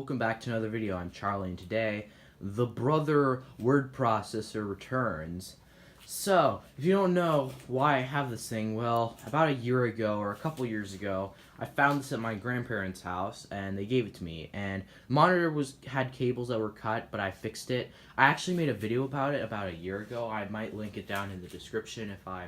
welcome back to another video. I'm Charlie, and today, the brother word processor returns. So, if you don't know why I have this thing, well, about a year ago, or a couple years ago, I found this at my grandparents' house, and they gave it to me, and the monitor had cables that were cut, but I fixed it. I actually made a video about it about a year ago. I might link it down in the description if I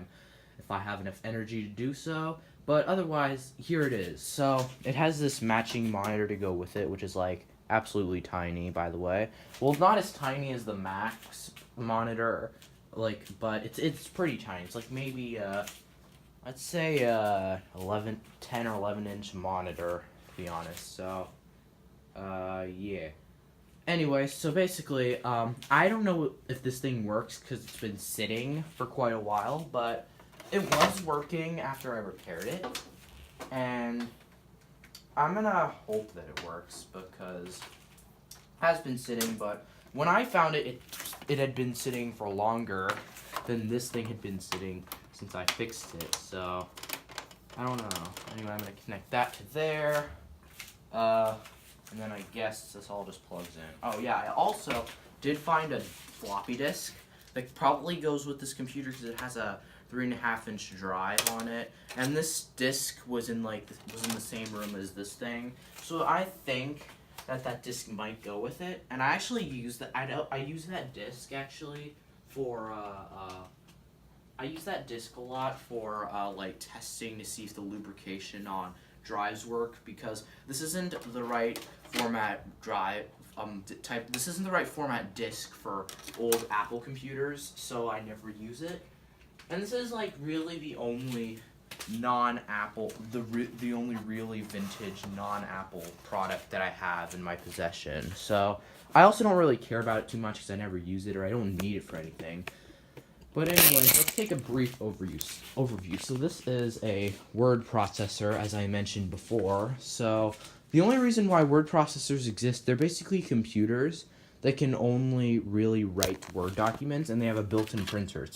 have enough energy to do so. But otherwise, here it is. So, it has this matching monitor to go with it, which is, like, absolutely tiny, by the way. Well, not as tiny as the Max monitor, like, but it's pretty tiny. It's, like, maybe, let's say, 10 or 11-inch monitor, to be honest. So, yeah. Anyway, so basically, I don't know if this thing works, because it's been sitting for quite a while, but it was working after I repaired it, and I'm gonna hope that it works because it has been sitting, but when I found it, it had been sitting for longer than this thing had been sitting since I fixed it, so I don't know. Anyway, I'm gonna connect that to there, and then I guess this all just plugs in. Oh yeah, I also did find a floppy disk that probably goes with this computer because it has a 3.5-inch drive on it, and this disc was in the same room as this thing, so I think that disc might go with it. And I actually use that. I use that disc actually for I use that disc a lot for like testing to see if the lubrication on drives work, because this isn't the right format drive type. This isn't the right format disc for old Apple computers, so I never use it. And this is like really the only non-Apple, the only really vintage non-Apple product that I have in my possession. So I also don't really care about it too much because I never use it or I don't need it for anything. But anyways, let's take a brief overview. So this is a word processor, as I mentioned before. So the only reason why word processors exist, they're basically computers that can only really write Word documents, and they have a built-in printer.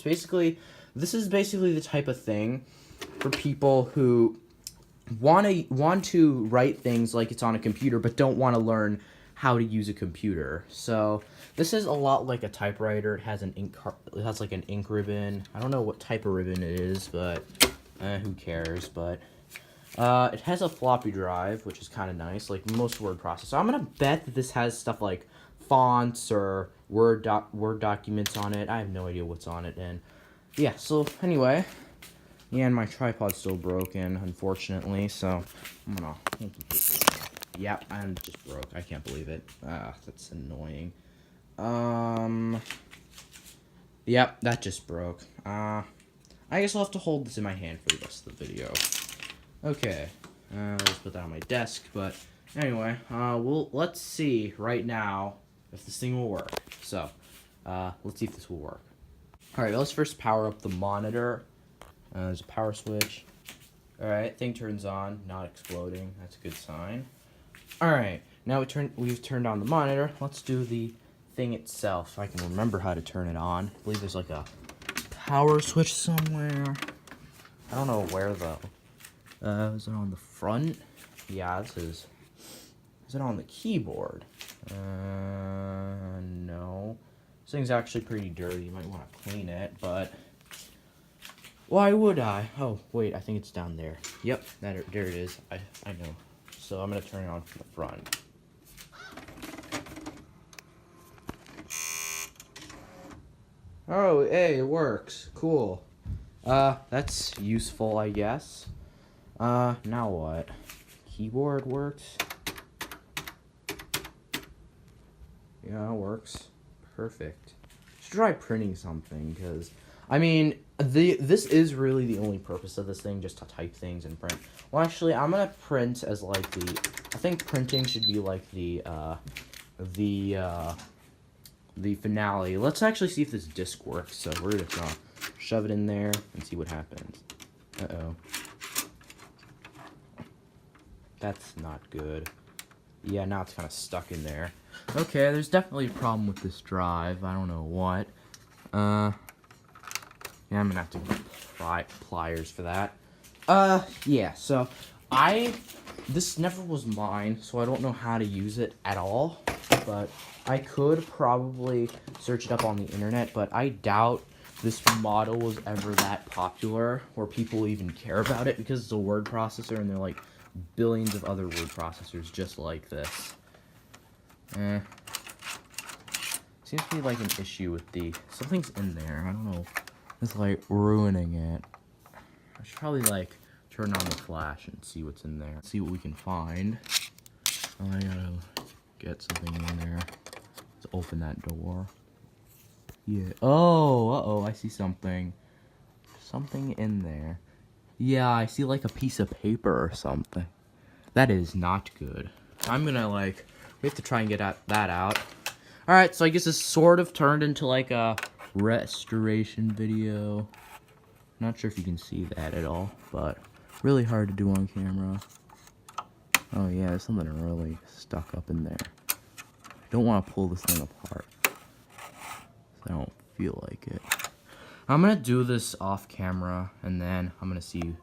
This is basically the type of thing for people who want to write things like it's on a computer, but don't want to learn how to use a computer. So this is a lot like a typewriter. It has like an ink ribbon. I don't know what type of ribbon it is, but who cares? But it has a floppy drive, which is kind of nice, like most word processors. So I'm gonna bet that this has stuff like fonts or Word documents on it. I have no idea what's on it, and yeah, so anyway, yeah, and my tripod's still broken, unfortunately, so I'm gonna yep, and it just broke. I can't believe it. That's annoying. Yep, that just broke. I guess I'll have to hold this in my hand for the rest of the video. Okay, let's put that on my desk, but anyway, let's see right now if this thing will work. So, let's see if this will work. Alright, let's first power up the monitor. There's a power switch. Alright, thing turns on, not exploding. That's a good sign. Alright, now we've turned on the monitor. Let's do the thing itself. If I can remember how to turn it on. I believe there's like a power switch somewhere. I don't know where though. Is it on the front? Yeah, is it on the keyboard? No. This thing's actually pretty dirty. You might want to clean it, but why would I? Oh, wait, I think it's down there. Yep, there it is. I know. So I'm going to turn it on from the front. Oh, hey, it works. Cool. That's useful, I guess. Now what? Keyboard works. Yeah, it works. Perfect. Should try printing something, because I mean, this is really the only purpose of this thing, just to type things and print. Well, actually, I'm gonna print as like I think printing should be like the finale. Let's actually see if this disc works. So we're just gonna shove it in there and see what happens. Uh-oh. That's not good. Yeah, now it's kind of stuck in there. Okay, there's definitely a problem with this drive. I don't know what. Yeah, I'm gonna have to get pliers for that. Yeah, so This never was mine, so I don't know how to use it at all, but I could probably search it up on the internet, but I doubt this model was ever that popular where people even care about it because it's a word processor and there are like billions of other word processors just like this. Seems to be like an issue with something's in there. I don't know. It's like ruining it. I should probably like turn on the flash and see what's in there. See what we can find. Oh, I gotta get something in there. Let's open that door. Yeah. Oh, uh-oh, I see something. Something in there. Yeah, I see like a piece of paper or something. That is not good. I'm gonna like, we have to try and get that out. Alright, so I guess this sort of turned into like a restoration video. Not sure if you can see that at all, but really hard to do on camera. Oh yeah, there's something really stuck up in there. I don't want to pull this thing apart. I don't feel like it. I'm gonna do this off camera, and then I'm gonna see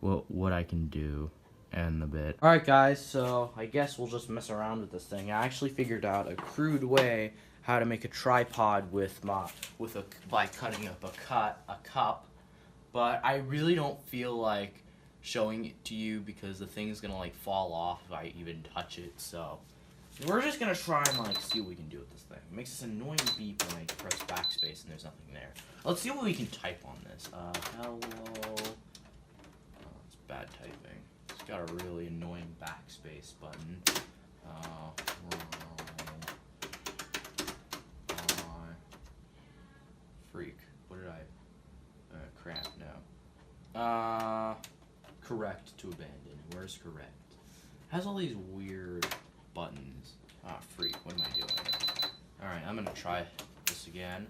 what I can do in a bit. Alright guys, so I guess we'll just mess around with this thing. I actually figured out a crude way how to make a tripod by cutting up a cup, but I really don't feel like showing it to you because the thing's gonna like fall off if I even touch it. So we're just gonna try and like see what we can do with this thing. It makes this annoying beep when I press backspace and there's nothing there. Let's see what we can type on this. Hello. Oh, it's bad typing. It's got a really annoying backspace button. Freak. What did I? Crap. No. Correct to abandon. Where's correct? It has all these weird buttons. Ah, freak. What am I doing? Alright, I'm gonna try this again.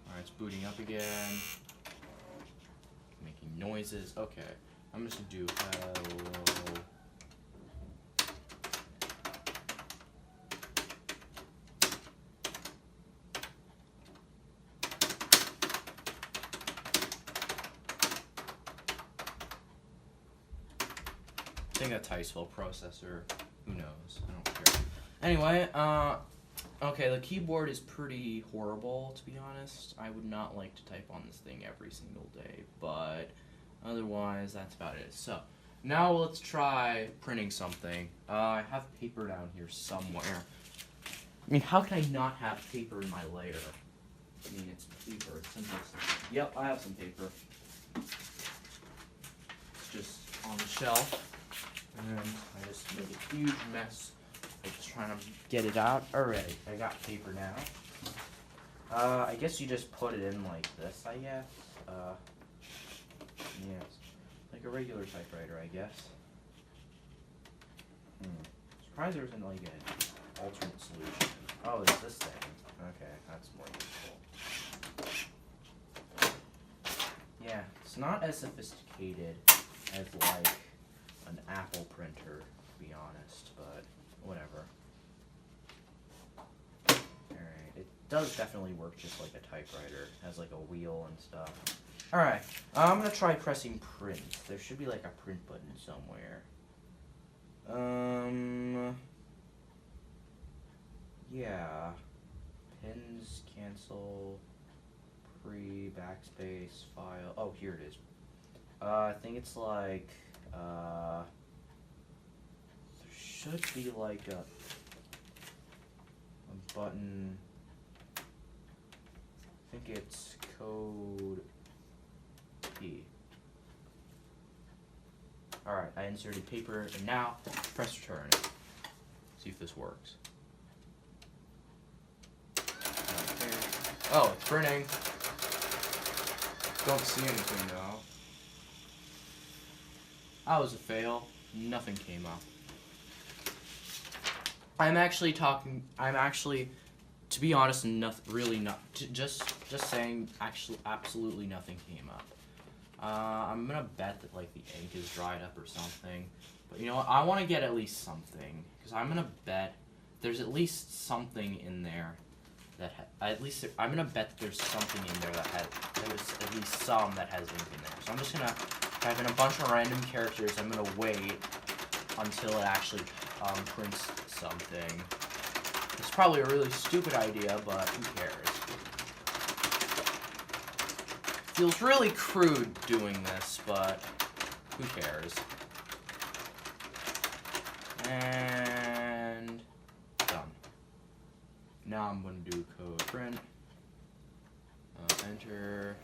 Alright, it's booting up again. Making noises. Okay. I'm just gonna do hello. I think a Ticewell processor. Who knows? I don't care. Anyway, okay, the keyboard is pretty horrible, to be honest. I would not like to type on this thing every single day, but otherwise, that's about it. So, now let's try printing something. I have paper down here somewhere. I mean, how can I not have paper in my layer? I mean, it's paper. It's simple. Yep, I have some paper. It's just on the shelf. And I just made a huge mess. I'm just trying to get it out. Alright, I got paper now. I guess you just put it in like this, I guess. Yes. Like a regular typewriter, I guess. Surprised there isn't like an alternate solution. Oh, it's this thing. Okay, that's more useful. Yeah, it's not as sophisticated as like an Apple printer, to be honest, but whatever. Alright, it does definitely work just like a typewriter. It has like a wheel and stuff. Alright, I'm gonna try pressing print. There should be like a print button somewhere. Yeah. Pins, cancel, backspace, file. Oh, here it is. I think it's like, there should be like a button. I think it's code P. Alright, I inserted paper, and now press return. See if this works. Okay. Oh, it's printing. Don't see anything though. That was a fail. Nothing came up. I'm actually, to be honest, just saying, actually, absolutely nothing came up. I'm gonna bet that like the ink is dried up or something. But you know what? I want to get at least something, because I'm gonna bet there's at least something in there that I'm gonna bet there's something in there that there's at least some that has ink in there. So I'm just gonna type in a bunch of random characters. I'm gonna wait until it actually prints something. It's probably a really stupid idea, but who cares? Feels really crude doing this, but who cares? And done. Now I'm going to do code print. Enter.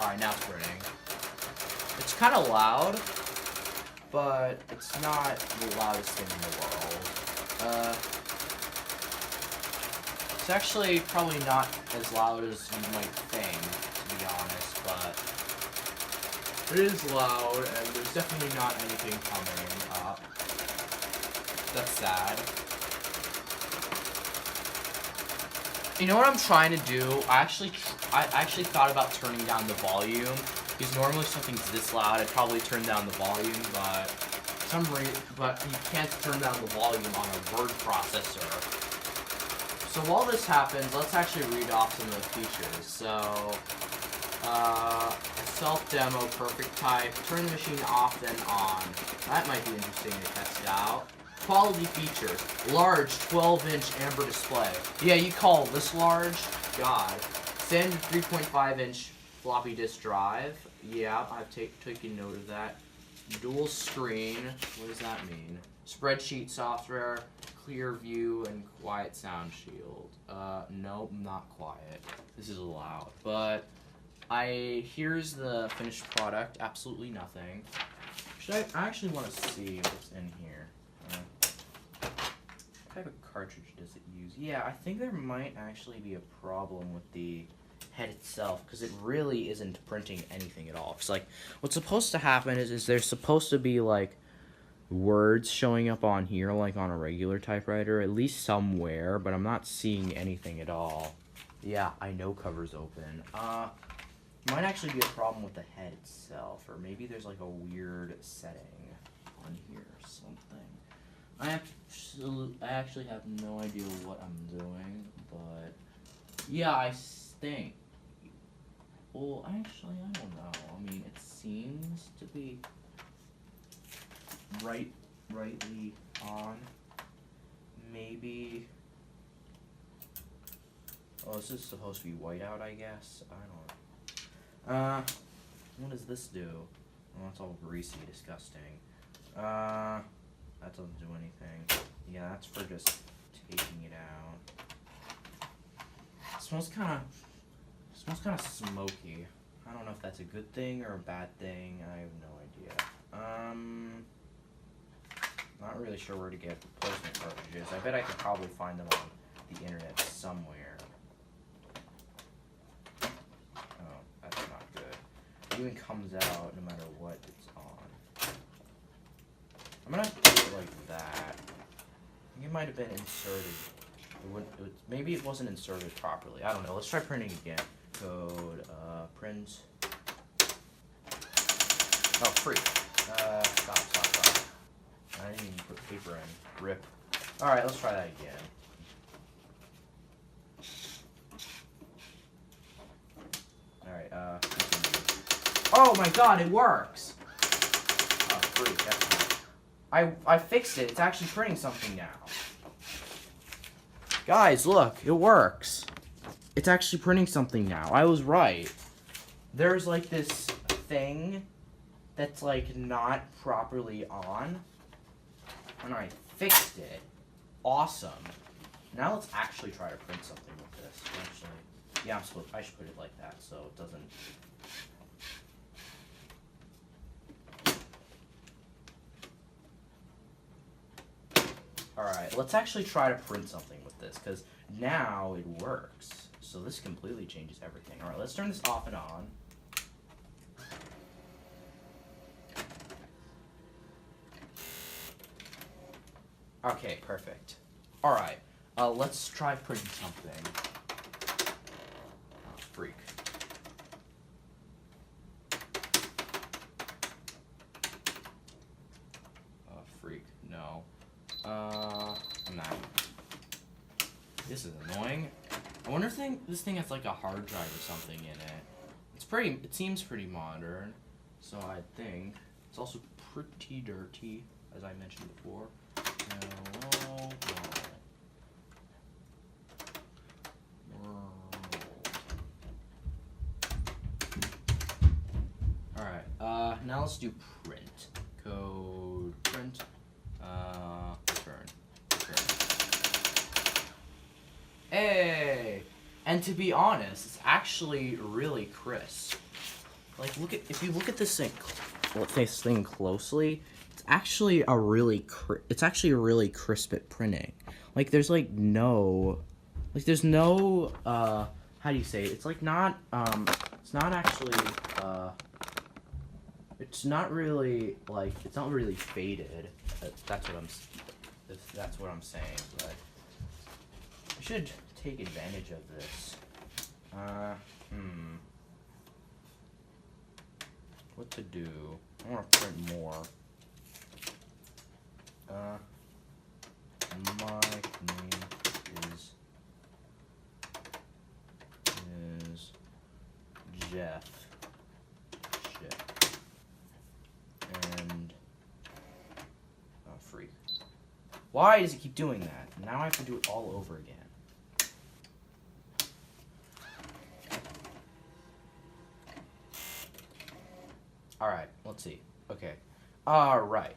Alright, now it's printing. It's kind of loud, but it's not the loudest thing in the world. It's actually probably not as loud as you might think, to be honest, but it is loud, and there's definitely not anything coming up. That's sad. You know what I'm trying to do? I actually thought about turning down the volume, because normally if something's this loud, I'd probably turn down the volume, but you can't turn down the volume on a word processor. So while this happens, let's actually read off some of the features. So, self-demo, perfect type, turn the machine off then on. That might be interesting to test out. Quality features, large 12-inch amber display. Yeah, you call this large? God. Standard 3.5-inch floppy disk drive. Yeah, I've taken note of that. Dual screen, what does that mean? Spreadsheet software, clear view, and quiet sound shield. Nope, not quiet. This is loud. But here's the finished product. Absolutely nothing. I actually want to see what's in here. What type of cartridge does it use? Yeah, I think there might actually be a problem with the head itself, because it really isn't printing anything at all. Because, like, what's supposed to happen is there's supposed to be, like, words showing up on here, like on a regular typewriter, at least somewhere, but I'm not seeing anything at all. Yeah, I know cover's open. Might actually be a problem with the head itself, or maybe there's like a weird setting on here or something. I actually have no idea what I'm doing, but yeah, I think. Well, actually, I don't know. I mean, it seems to be rightly on. Maybe. Oh, this is supposed to be whiteout, I guess. I don't know. What does this do? Oh, it's all greasy, disgusting. That doesn't do anything. Yeah, that's for just taking it out. It smells kind of smoky. I don't know if that's a good thing or a bad thing. I have no idea. Not really sure where to get replacement cartridges. I bet I could probably find them on the internet somewhere. Oh, that's not good. It even comes out no matter what it's on. I'm gonna do it like that. I think it might have been inserted. Maybe it wasn't inserted properly. I don't know. Let's try printing again. Code, print. Oh, free. Stop. I didn't even put paper in. Rip. Alright, let's try that again. Alright, continue. Oh my god, it works! Oh, free, definitely. I fixed it. It's actually printing something now. Guys, look, it works. It's actually printing something now. I was right. There's like this thing that's like not properly on. And I fixed it. Awesome. Now let's actually try to print something with this. Actually, yeah, I should put it like that so it doesn't. Alright, let's actually try to print something with this, because now it works. So this completely changes everything. Alright, let's turn this off and on. Okay, perfect. Alright, let's try printing something. Oh, freak. Oh, freak. No. I'm not. This is annoying. I wonder if this thing has like a hard drive or something in it. It seems pretty modern. So I think it's also pretty dirty, as I mentioned before. Hello, world. Alright, now let's do print. Code print, return. Hey! And to be honest, it's actually really crisp. Like, if you look at this thing closely, it's actually a really crisp at printing. Like, there's no, how do you say it? It's like not, it's not actually, it's not really faded. That's what I'm saying, but I should take advantage of this. What to do? I want to print more. My name is Jeff. And freak. Why does it keep doing that? Now I have to do it all over again. Alright, let's see. Okay. Alright.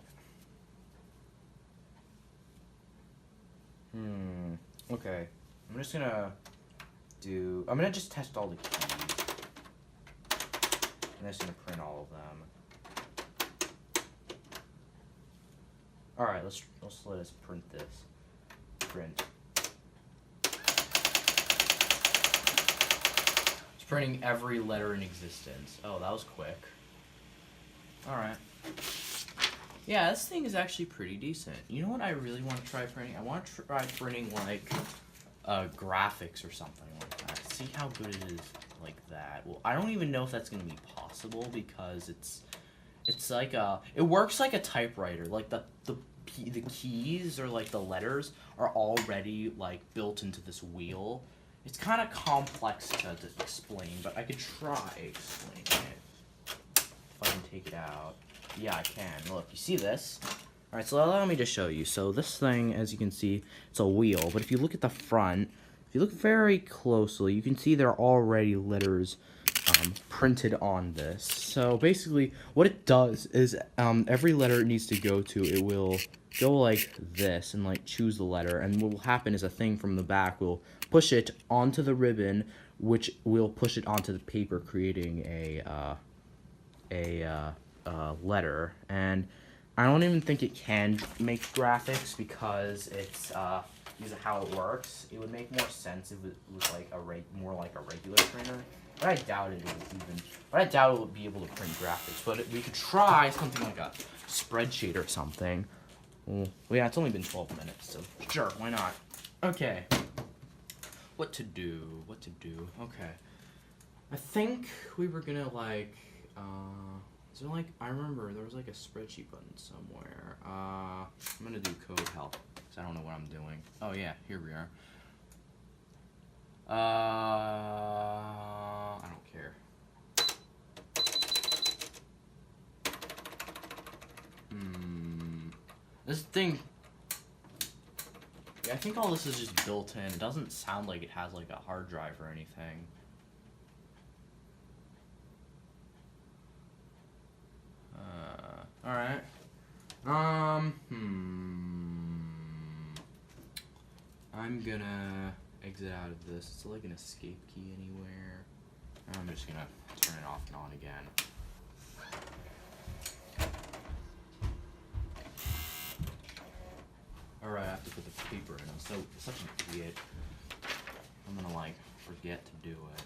Okay. I'm gonna just test all the keys. I'm just gonna print all of them. Alright, let's let us print this. Print. It's printing every letter in existence. Oh, that was quick. Alright. Yeah, this thing is actually pretty decent. You know what I really want to try printing? I want to try printing, like, graphics or something like that. See how good it is like that. Well, I don't even know if that's going to be possible because it's like it works like a typewriter. Like, the keys or, like, the letters are already, like, built into this wheel. It's kind of complex to explain, but I could try explaining it. If I can take it out. Yeah, I can. Look, you see this? Alright, so allow me to show you. So this thing, as you can see, it's a wheel. But if you look at the front, if you look very closely, you can see there are already letters printed on this. So basically, what it does is every letter it needs to go to, it will go like this and like choose the letter. And what will happen is a thing from the back will push it onto the ribbon, which will push it onto the paper, creating a letter. And I don't even think it can make graphics because it's because of how it works. It would make more sense if it was like more like a regular printer. But I doubt it would be able to print graphics. But we could try something like a spreadsheet or something. Well, yeah, it's only been 12 minutes, so sure, why not? Okay. What to do? Okay. I think we were gonna like so like I remember there was like a spreadsheet button somewhere. I'm gonna do code help because I don't know what I'm doing. Oh yeah, here we are. I don't care. This thing. Yeah, I think all this is just built in. It doesn't sound like it has like a hard drive or anything. Alright. I'm gonna exit out of this. Is there like an escape key anywhere? I'm just gonna turn it off and on again. Alright, I have to put the paper in. I'm such an idiot. I'm gonna like forget to do it.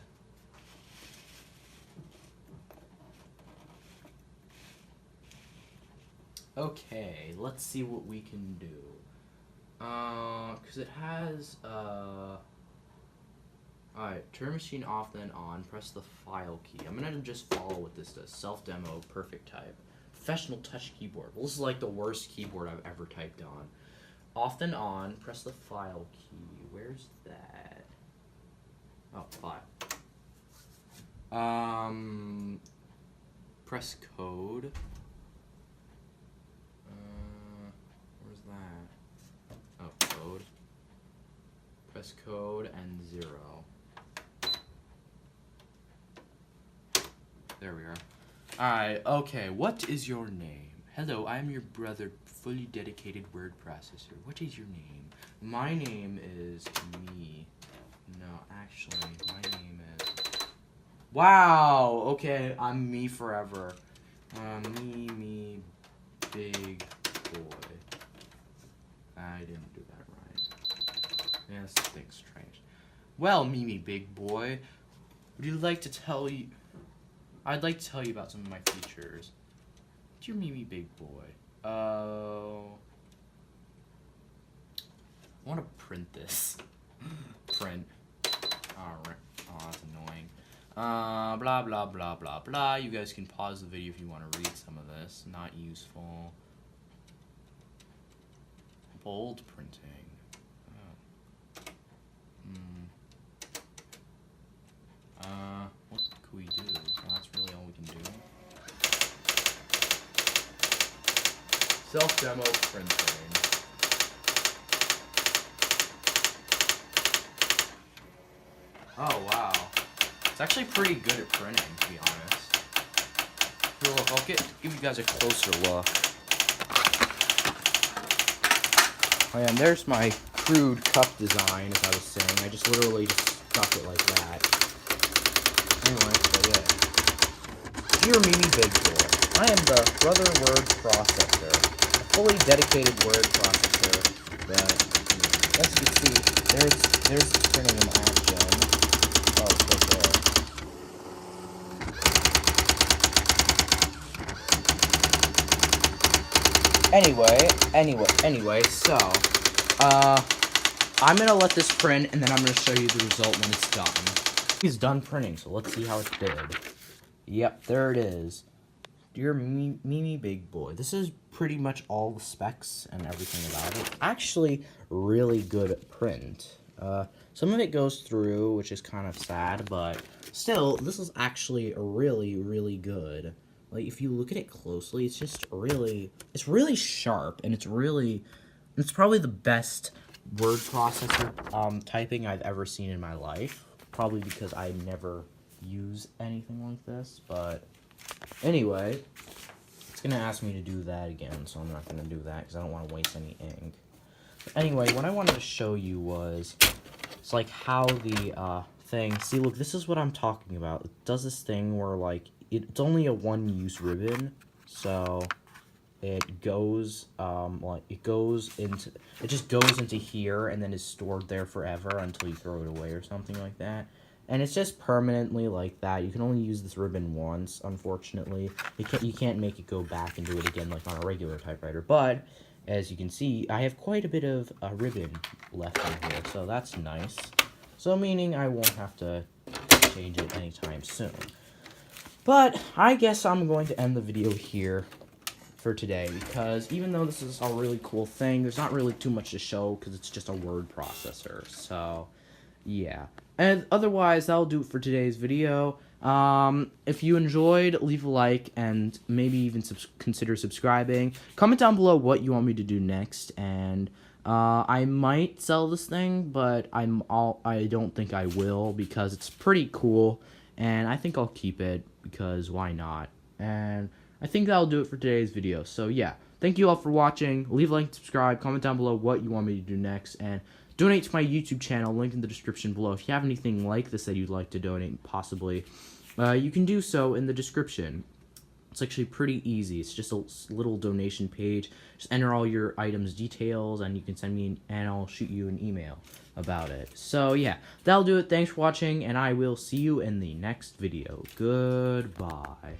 Okay, let's see what we can do. Cause it has, alright, turn machine off then on, press the file key. I'm gonna just follow what this does. Self-demo, perfect type. Professional touch keyboard. Well, this is like the worst keyboard I've ever typed on. Off then on, press the file key. Where's that? Oh, file. Press code. Where's that? Oh, code. Press code and 0. There we are. Alright, okay, what is your name? Hello, I'm your brother, fully dedicated word processor. What is your name? My name is me. No, actually, my name is... Wow! Okay, I'm me forever. Me, big boy. I didn't do that right. Yeah, this thing's strange. Well, Mimi, big boy, would you like to tell you... I'd like to tell you about some of my features. What's your Mimi, big boy? I want to print this. Print. Alright. Oh, that's annoying. Blah, blah, blah, blah, blah. You guys can pause the video if you want to read some of this. Not useful. Bold printing. What could we do? Well, that's really all we can do. Self-demo printing. Oh, wow. It's actually pretty good at printing, to be honest. Here, look, I'll give you guys a closer look. Oh, yeah, and there's my crude cup design, as I was saying. I just literally just stuck it like that. Anyway, so yeah. Dear Mimi Big Boy, I am the brother word processor, a fully dedicated word processor that, as you can see, there's printing in action. Oh, it's right there. Anyway, so, I'm gonna let this print, and then I'm gonna show you the result when it's done. It's done printing, so let's see how it did. Yep, there it is. Dear Mimi Big Boy. This is pretty much all the specs and everything about it. Actually, really good print. Some of it goes through, which is kind of sad, but still, this is actually really, really good. Like, if you look at it closely, it's just really, it's really sharp, and it's probably the best word processor typing I've ever seen in my life. Probably because I never use anything like this, but anyway, it's gonna ask me to do that again, so I'm not gonna do that because I don't want to waste any ink. But anyway, what I wanted to show you was, it's like how the thing, see, look, this is what I'm talking about. It does this thing where, like, it's only a one-use ribbon, so it goes, it just goes into here and then is stored there forever until you throw it away or something like that. And it's just permanently like that. You can only use this ribbon once, unfortunately. You can't make it go back and do it again like on a regular typewriter. But, as you can see, I have quite a bit of ribbon left in here, so that's nice. So, meaning I won't have to change it anytime soon. But, I guess I'm going to end the video here for today, because even though this is a really cool thing, there's not really too much to show, because it's just a word processor. So, yeah. And otherwise, that'll do it for today's video. If you enjoyed, leave a like and maybe even consider subscribing. Comment down below what you want me to do next, and I might sell this thing, but I don't think I will because it's pretty cool, and I think I'll keep it because why not? And I think that'll do it for today's video. So yeah, thank you all for watching. Leave a like, subscribe, comment down below what you want me to do next, and donate to my YouTube channel, link in the description below. If you have anything like this that you'd like to donate, possibly, you can do so in the description. It's actually pretty easy. It's just a little donation page. Just enter all your items details, and you can send me and I'll shoot you an email about it. So yeah, that'll do it. Thanks for watching, and I will see you in the next video. Goodbye.